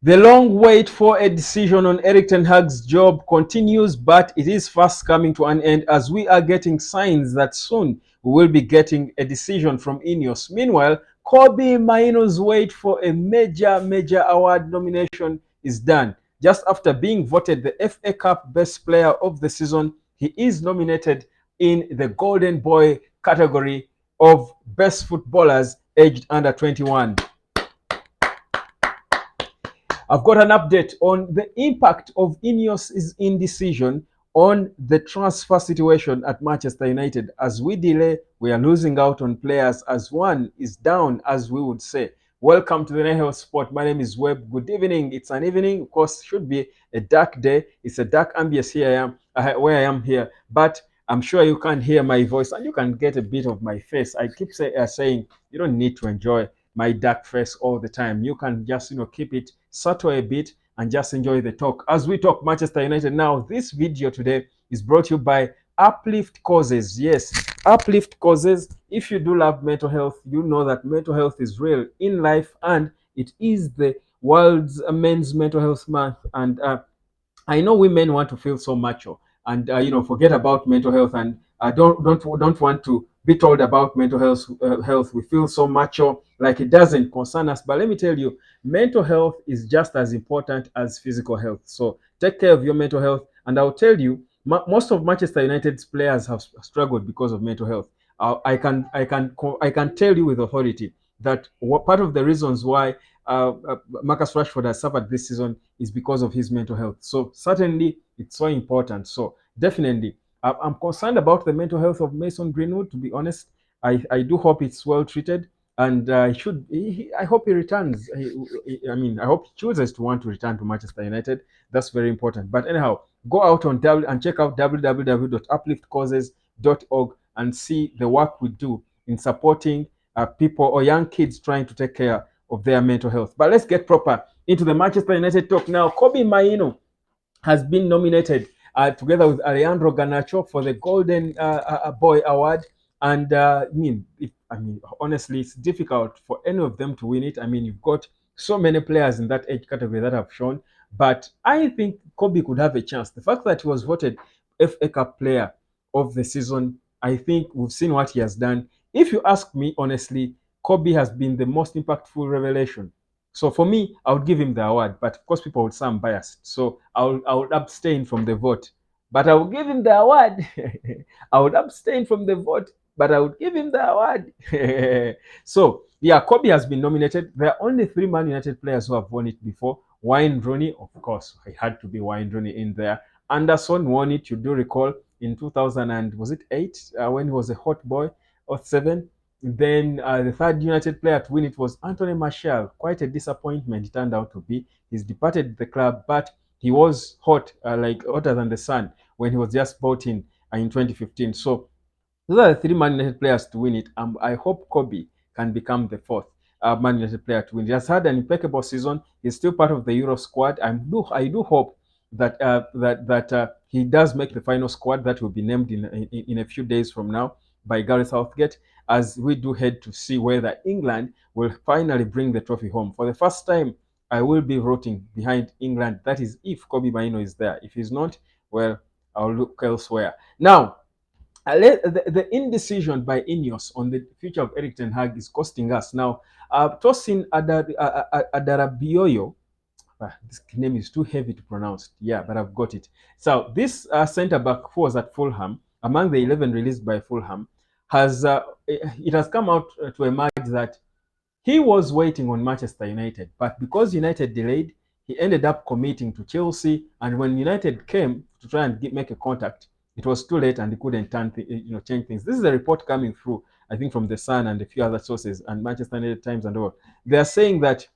The long wait for a decision on Erik ten Hag's job continues, but it is fast coming to an end as we are getting signs that soon we will be getting a decision from Ineos. Meanwhile, Kobbie Mainoo's wait for a major award nomination is done. Just after being voted the FA Cup Best Player of the Season, he is nominated in the Golden Boy category of Best Footballers aged under 21. I've got an update on the impact of Ineos' indecision on the transfer situation at Manchester United. As we delay, we are losing out on players as one is down, as we would say. Welcome to the Nehel Sport. My name is Webb. Good evening. It's an evening, of course, should be a dark day. It's a dark ambience here where I am here. But I'm sure you can hear my voice and you can get a bit of my face. I keep saying you don't need to enjoy my dark face all the time. You can just, keep it subtle a bit and just enjoy the talk. As we talk Manchester United now, this video today is brought to you by Uplift Causes. Yes, Uplift Causes. If you do love mental health, you know that mental health is real in life, and it is the world's Men's Mental Health Month. And I know women want to feel so macho and forget about mental health and don't want to be told about mental health. We feel so macho like it doesn't concern us. But let me tell you, mental health is just as important as physical health. So take care of your mental health. And I'll tell you, most of Manchester United's players have struggled because of mental health. I can tell you with authority that part of the reasons why Marcus Rashford has suffered this season is because of his mental health. So certainly it's so important. So definitely, I'm concerned about the mental health of Mason Greenwood. To be honest, I do hope it's well treated, and I hope he returns. I hope he chooses to want to return to Manchester United. That's very important. But anyhow, go out on and check out www.upliftcauses.org and see the work we do in supporting people or young kids trying to take care of their mental health. But let's get proper into the Manchester United talk now. Kobbie Mainoo has been nominated together with Alejandro Garnacho for the Golden Boy Award. And honestly, it's difficult for any of them to win it. I mean, you've got so many players in that age category that have shown, but I think Kobbie could have a chance. The fact that he was voted FA Cup Player of the Season, I think we've seen what he has done. If you ask me honestly, Kobbie has been the most impactful revelation. So for me, I would give him the award, but of course, people would say I'm biased. So I would abstain from the vote, but I would give him the award. I would abstain from the vote, but I would give him the award. So yeah, Kobbie has been nominated. There are only 3 Man United players who have won it before. Wayne Rooney, of course, it had to be Wayne Rooney in there. Anderson won it, you do recall, in 2000 and was it 8 when he was a hot boy, or 7. Then the third United player to win it was Anthony Martial. Quite a disappointment it turned out to be. He's departed the club, but he was hot, like hotter than the sun when he was just bought in 2015. So those are the 3 Man United players to win it. I hope Kobbie can become the 4th Man United player to win. He has had an impeccable season. He's still part of the Euro squad. I do hope that he does make the final squad that will be named in a few days from now by Gareth Southgate, as we do head to see whether England will finally bring the trophy home. For the first time, I will be voting behind England. That is if Kobbie Mainoo is there. If he's not, well, I'll look elsewhere. Now, the indecision by Ineos on the future of Erik ten Hag is costing us. Now, Tosin Adarabioyo, this name is too heavy to pronounce. Yeah, but I've got it. So this centre back who was at Fulham, among the 11 released by Fulham, it has come out to emerge that he was waiting on Manchester United, but because United delayed, he ended up committing to Chelsea. And when United came to try and make a contact, it was too late and he couldn't change things. This is a report coming through, I think, from the Sun and a few other sources and Manchester United Times and all. They are saying that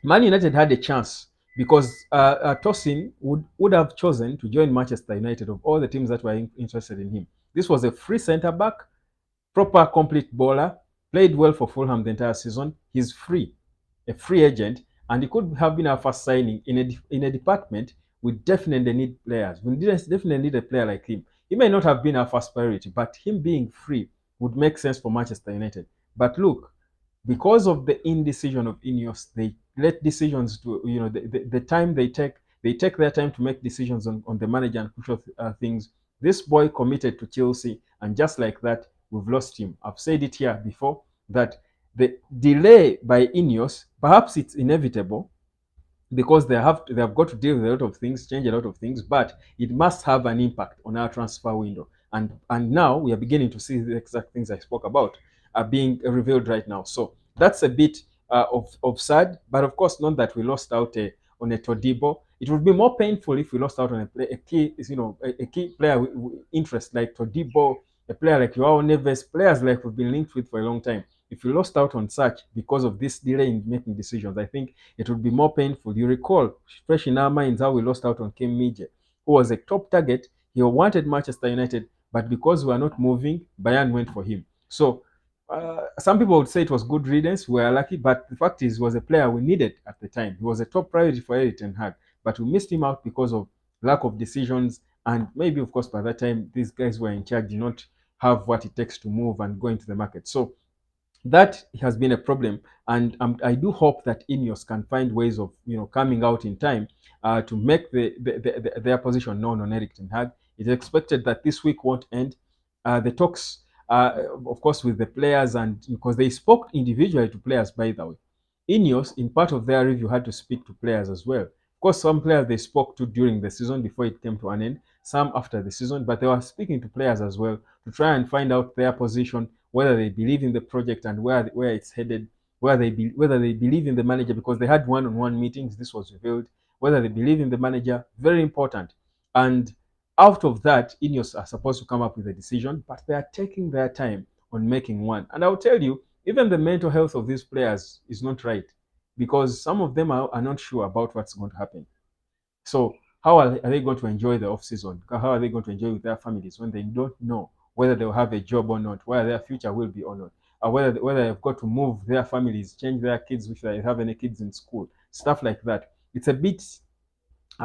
Man United had a chance because Tosin would have chosen to join Manchester United of all the teams that were interested in him. This was a free centre back, proper complete bowler, played well for Fulham the entire season. He's free, a free agent, and he could have been our first signing in a department we definitely need players. We definitely need a player like him. He may not have been our first priority, but him being free would make sense for Manchester United. But look, because of the indecision of Ineos, let decisions to, the time they take their time to make decisions on the manager and crucial things. This boy committed to Chelsea, and just like that, we've lost him. I've said it here before that the delay by Ineos, perhaps it's inevitable, because they have got to deal with a lot of things, change a lot of things, but it must have an impact on our transfer window. And now we are beginning to see the exact things I spoke about are being revealed right now. So that's a bit of sad, but of course not that we lost out on a Todibo. It would be more painful if we lost out on a key, a key player with interest like Todibo, a player like Joao Neves, players like we've been linked with for a long time. If we lost out on such because of this delay in making decisions, I think it would be more painful. You recall, fresh in our minds, how we lost out on Kim Midje, who was a top target. He wanted Manchester United, but because we are not moving, Bayern went for him. So some people would say it was good riddance. We are lucky, but the fact is, he was a player we needed at the time. He was a top priority for Erik Ten Hag, but we missed him out because of lack of decisions. And maybe, of course, by that time, these guys were in charge, did not have what it takes to move and go into the market. So that has been a problem, and I do hope that Ineos can find ways of coming out in time to make their position known on Erik Ten Hag. It's expected that this week won't end. The talks, of course, with the players, and because they spoke individually to players, by the way, Ineos, in part of their review, had to speak to players as well. Of course, some players they spoke to during the season before it came to an end, some after the season, but they were speaking to players as well to try and find out their position, whether they believe in the project and where it's headed, whether they believe in the manager, because they had one-on-one meetings. This was revealed. Whether they believe in the manager, very important. And out of that, Ineos are supposed to come up with a decision, but they are taking their time on making one. And I'll tell you, even the mental health of these players is not right, because some of them are not sure about what's going to happen. So how are they going to enjoy the off season? How are they going to enjoy with their families when they don't know whether they'll have a job or not, whether their future will be or not, or whether they've got to move their families, change their kids if they have any kids in school, stuff like that. It's a bit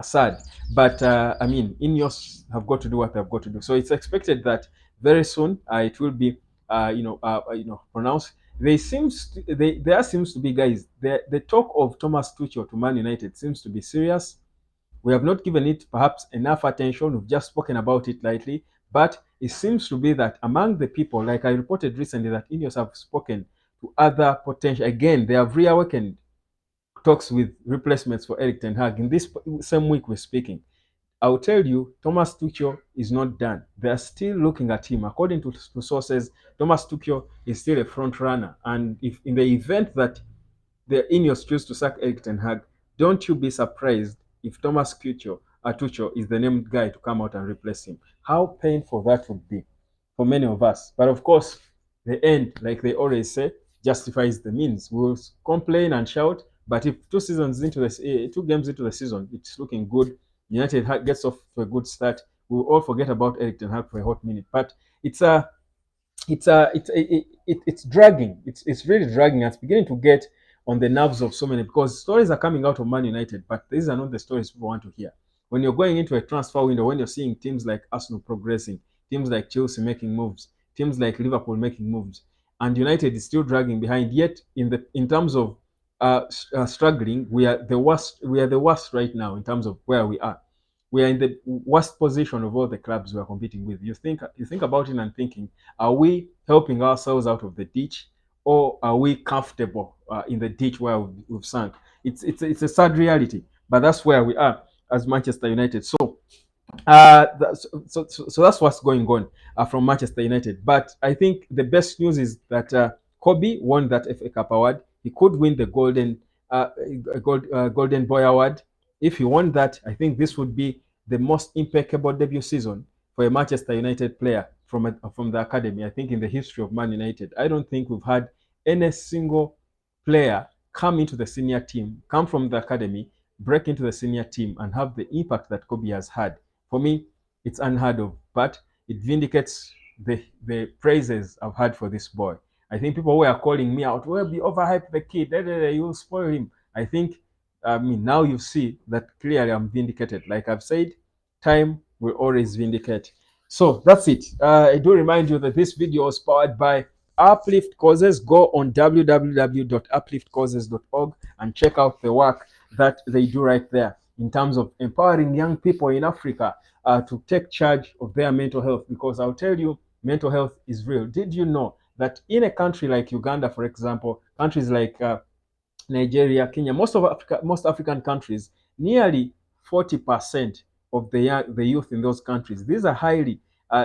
sad, but I mean, Ineos have got to do what they've got to do. So it's expected that very soon it will be, pronounced. There seems to be, guys, the talk of Thomas Tuchel to Man United seems to be serious. We have not given it perhaps enough attention. We've just spoken about it lightly. But it seems to be that among the people, like I reported recently, that Ineos have spoken to other potential. Again, they have reawakened talks with replacements for Erik Ten Hag. In this same week we're speaking, I'll tell you, Thomas Tuchel is not done. They are still looking at him. According to sources, Thomas Tuchel is still a front runner. And if in the event that the Ineos choose to sack Erik Ten Hag, don't you be surprised if Tuchel is the named guy to come out and replace him. How painful that would be for many of us. But of course, the end, like they always say, justifies the means. We'll complain and shout, but if 2 games into the season, it's looking good. United gets off to a good start. We'll all forget about Erik Ten Hag for a hot minute. But it's a it's dragging. It's really dragging. It's beginning to get on the nerves of so many, because stories are coming out of Man United, but these are not the stories people want to hear. When you're going into a transfer window, when you're seeing teams like Arsenal progressing, teams like Chelsea making moves, teams like Liverpool making moves, and United is still dragging behind. Yet in terms of struggling, we are the worst. We are the worst right now in terms of where we are. We are in the worst position of all the clubs we are competing with. You think about it and thinking, are we helping ourselves out of the ditch, or are we comfortable in the ditch where we've sunk? It's a sad reality, but that's where we are as Manchester United. So so that's what's going on from Manchester United. But I think the best news is that Kobbie won that FA Cup award. He could win the Golden Boy award. If he won that, I think this would be the most impeccable debut season for a Manchester United player from the academy. I think in the history of Man United, I don't think we've had any single player come into the senior team, come from the academy, break into the senior team, and have the impact that Kobbie has had. For me, it's unheard of, but it vindicates the praises I've had for this boy. I think people who are calling me out, well, be overhype the kid, you'll spoil him. I think, I mean, now you see that clearly I'm vindicated. Like I've said, time will always vindicate. So that's it. I do remind you that this video was powered by Uplift Causes. Go on www.upliftcauses.org and check out the work that they do right there in terms of empowering young people in Africa to take charge of their mental health, because I'll tell you, mental health is real. Did you know that in a country like Uganda, for example, countries like Nigeria, Kenya, most African countries, nearly 40% of the youth in those countries, these are highly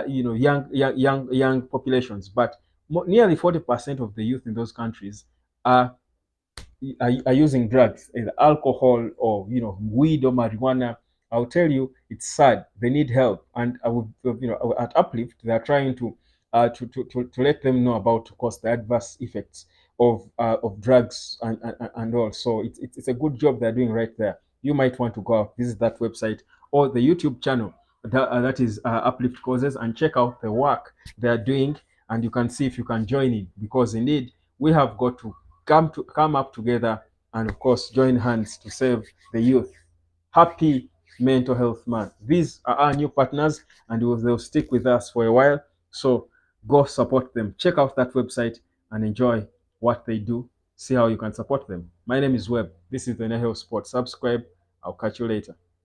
young populations, but nearly 40% of the youth in those countries are are using drugs, either alcohol or weed or marijuana. I'll tell you, it's sad. They need help, and I would, at Uplift, they are trying to let them know about, of course, the adverse effects of drugs and all. So it's a good job they're doing right there. You might want to go out, visit that website or the YouTube channel that is Uplift Causes, and check out the work they are doing, and you can see if you can join in, because indeed we have got to come up together and, of course, join hands to save the youth. Happy Mental Health Month. These are our new partners, and they'll stick with us for a while. So go support them. Check out that website and enjoy what they do. See how you can support them. My name is Webb. This is the Health Sport. Subscribe. I'll catch you later.